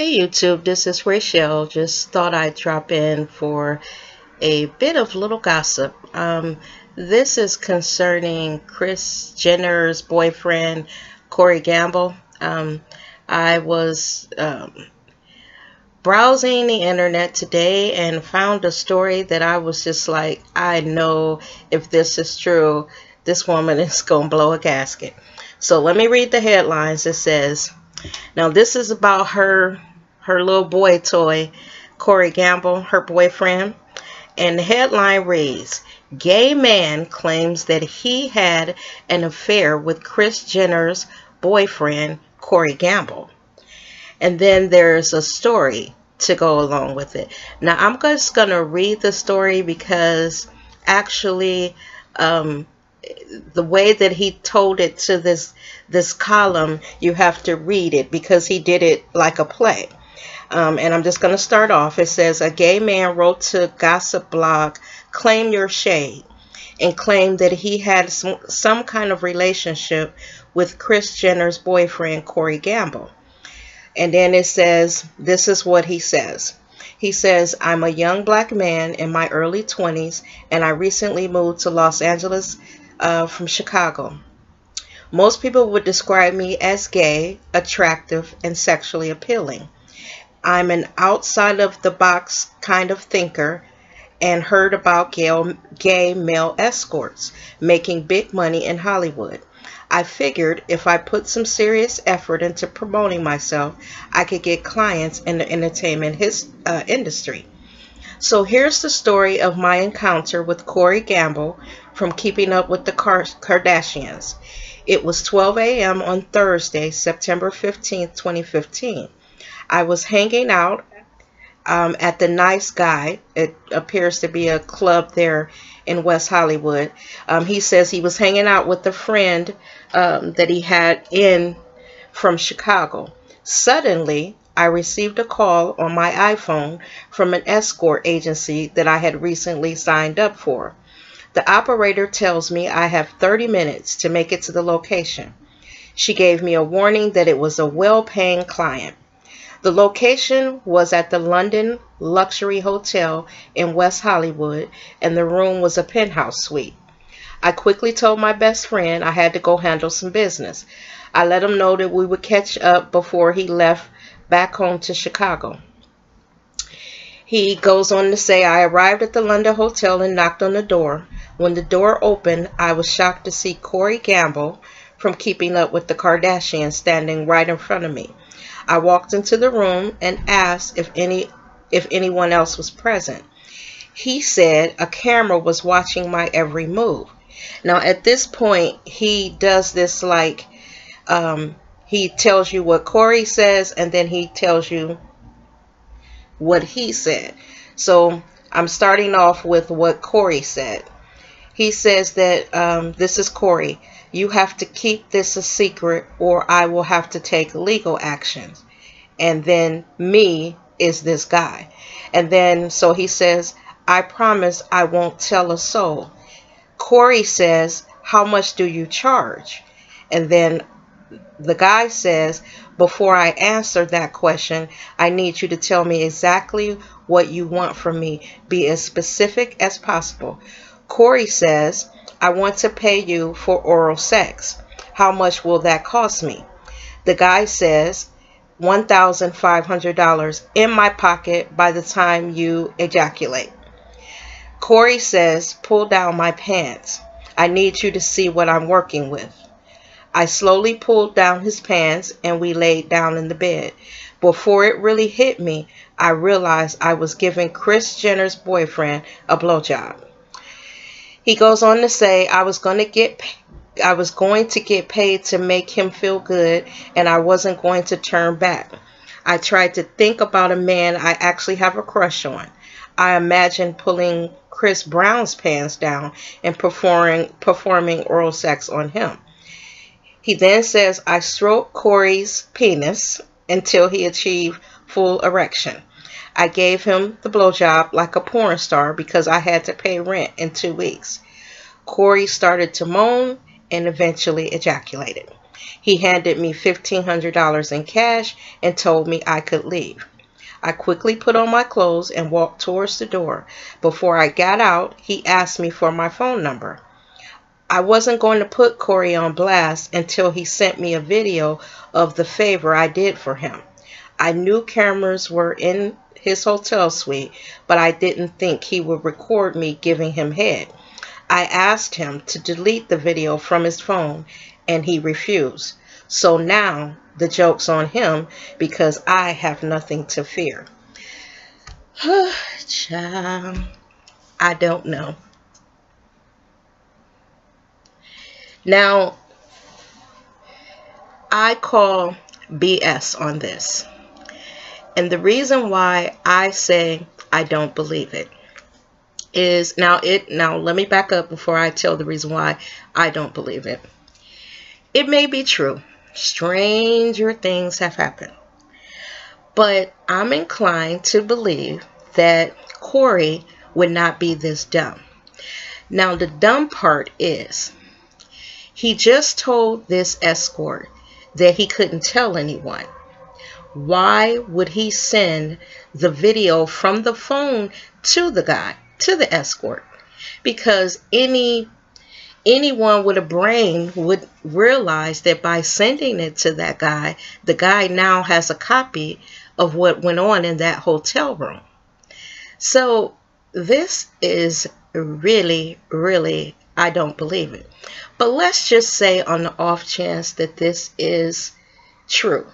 Hey YouTube, this is Rachel. Just thought I'd drop in for a bit of little gossip. This is concerning Kris Jenner's boyfriend, Corey Gamble. I was browsing the internet today and found a story that I was just like, I know if this is true, this woman is going to blow a gasket. So let me read the headlines. It says, now this is about her little boy toy, Corey Gamble, her boyfriend. And the headline reads, gay man claims that he had an affair with Kris Jenner's boyfriend, Corey Gamble. And then there's a story to go along with it. Now I'm just going to read the story because actually the way that he told it to this column, you have to read it because he did it like a play. And I'm just going to start off. It says, a gay man wrote to gossip blog Claim Your Shade and claimed that he had some kind of relationship with Kris Jenner's boyfriend, Corey Gamble. And then it says, this is what he says. He says, I'm a young black man in my early 20s, and I recently moved to Los Angeles from Chicago. Most people would describe me as gay, attractive, and sexually appealing. I'm an outside of the box kind of thinker and heard about gay male escorts making big money in Hollywood. I figured if I put some serious effort into promoting myself, I could get clients in the entertainment industry. So here's the story of my encounter with Corey Gamble from Keeping Up with the Kardashians. It was 12 a.m. on Thursday, September 15th, 2015. I was hanging out at the Nice Guy. It appears to be a club there in West Hollywood. He says he was hanging out with a friend that he had in from Chicago. Suddenly, I received a call on my iPhone from an escort agency that I had recently signed up for. The operator tells me I have 30 minutes to make it to the location. She gave me a warning that it was a well-paying client. The location was at the London Luxury Hotel in West Hollywood, and the room was a penthouse suite. I quickly told my best friend I had to go handle some business. I let him know that we would catch up before he left back home to Chicago. He goes on to say, I arrived at the London Hotel and knocked on the door. When the door opened, I was shocked to see Corey Gamble from Keeping Up with the Kardashians standing right in front of me. I walked into the room and asked if anyone else was present. He said a camera was watching my every move. Now at this point, he does this like he tells you what Corey says and then he tells you what he said. So I'm starting off with what Corey said. He says that this is Corey. You have to keep this a secret or I will have to take legal actions. And then me is this guy. And then so he says, I promise I won't tell a soul. Corey says, how much do you charge? And then the guy says, before I answer that question, I need you to tell me exactly what you want from me. Be as specific as possible. Corey says, I want to pay you for oral sex. How much will that cost me? The guy says, $1,500 in my pocket by the time you ejaculate. Corey says, pull down my pants. I need you to see what I'm working with. I slowly pulled down his pants and we laid down in the bed. Before it really hit me, I realized I was giving Kris Jenner's boyfriend a blowjob. He goes on to say, I was going to get paid to make him feel good, and I wasn't going to turn back. I tried to think about a man I actually have a crush on. I imagined pulling Chris Brown's pants down and performing oral sex on him. He then says, I stroked Corey's penis until he achieved full erection. I gave him the blowjob like a porn star because I had to pay rent in 2 weeks. Corey started to moan and eventually ejaculated. He handed me $1,500 in cash and told me I could leave. I quickly put on my clothes and walked towards the door. Before I got out, he asked me for my phone number. I wasn't going to put Corey on blast until he sent me a video of the favor I did for him. I knew cameras were in his hotel suite, but I didn't think he would record me giving him head. I asked him to delete the video from his phone, and he refused. So now the joke's on him because I have nothing to fear. Child, I don't know. Now, I call BS on this. And the reason why I say I don't believe it is, now let me back up before I tell the reason why I don't believe it. It may be true. Stranger things have happened. But I'm inclined to believe that Corey would not be this dumb. Now, the dumb part is he just told this escort that he couldn't tell anyone. Why would he send the video from the phone to the guy, to the escort? Because anyone with a brain would realize that by sending it to that guy, the guy now has a copy of what went on in that hotel room. So this is really, really, I don't believe it. But let's just say on the off chance that this is true.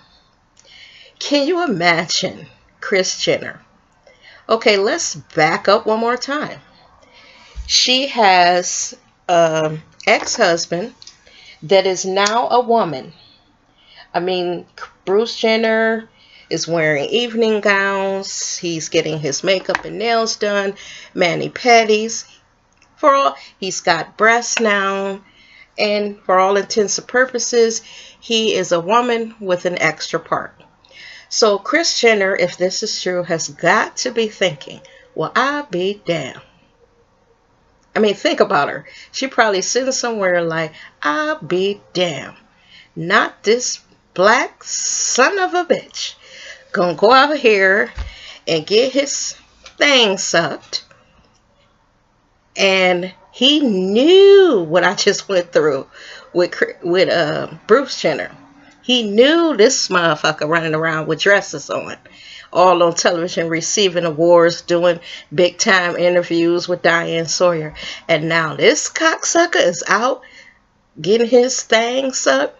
Can you imagine Kris Jenner? Okay, let's back up one more time. She has an ex-husband that is now a woman. I mean, Bruce Jenner is wearing evening gowns. He's getting his makeup and nails done, mani-pedis. He's got breasts now. And for all intents and purposes, he is a woman with an extra part. So Kris Jenner, if this is true, has got to be thinking, well, I'll be damned. I mean, think about her. She probably sitting somewhere like, I'll be damned. Not this black son of a bitch gonna go out here and get his thing sucked. And he knew what I just went through with Bruce Jenner. He knew this motherfucker running around with dresses on, all on television, receiving awards, doing big time interviews with Diane Sawyer. And now this cocksucker is out getting his thing sucked.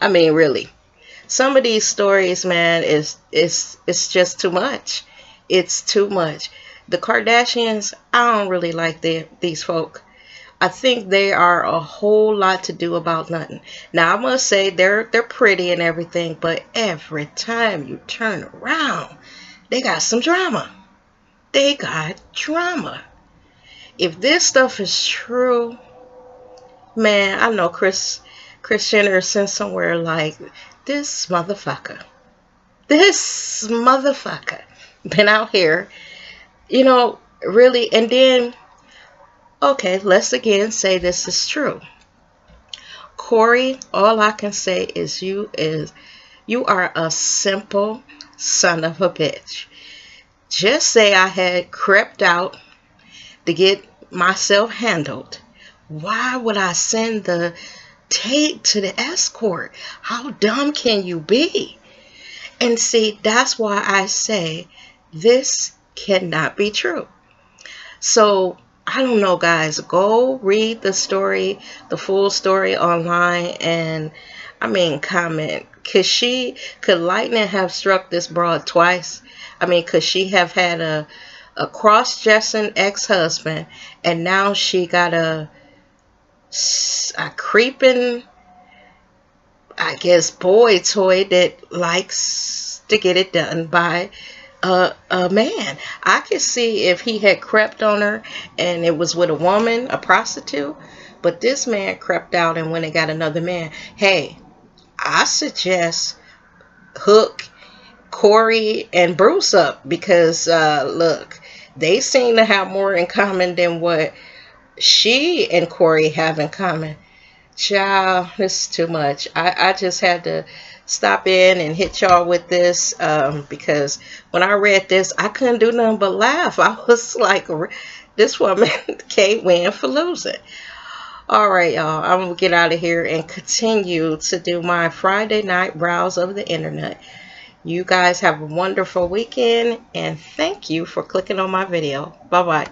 I mean, really, some of these stories, man, it's just too much. It's too much. The Kardashians, I don't really like these folk. I think they are a whole lot to do about nothing. Now, I must say they're pretty and everything, but every time you turn around, they got some drama. They got drama. If this stuff is true, man, I know Kris Jenner is sent somewhere like, this motherfucker been out here, you know, really. And then, okay, let's again say this is true. Corey, all I can say is you are a simple son of a bitch. Just say I had crept out to get myself handled. Why would I send the tape to the escort? How dumb can you be? And see, that's why I say this cannot be true. So I don't know, guys. Go read the story, the full story online, and I mean, comment. Could lightning have struck this broad twice? I mean, could she have had a cross-dressing ex-husband, and now she got a creeping, I guess, boy toy that likes to get it done by a man? I could see if he had crept on her and it was with a woman, a prostitute, but this man crept out and went and got another man. Hey, I suggest hook Corey and Bruce up, because look, they seem to have more in common than what she and Corey have in common. Child, this is too much. I just had to stop in and hit y'all with this because when I read this, I couldn't do nothing but laugh. I was like, this woman can't win for losing. All right, y'all. I'm going to get out of here and continue to do my Friday night browse of the internet. You guys have a wonderful weekend, and thank you for clicking on my video. Bye-bye.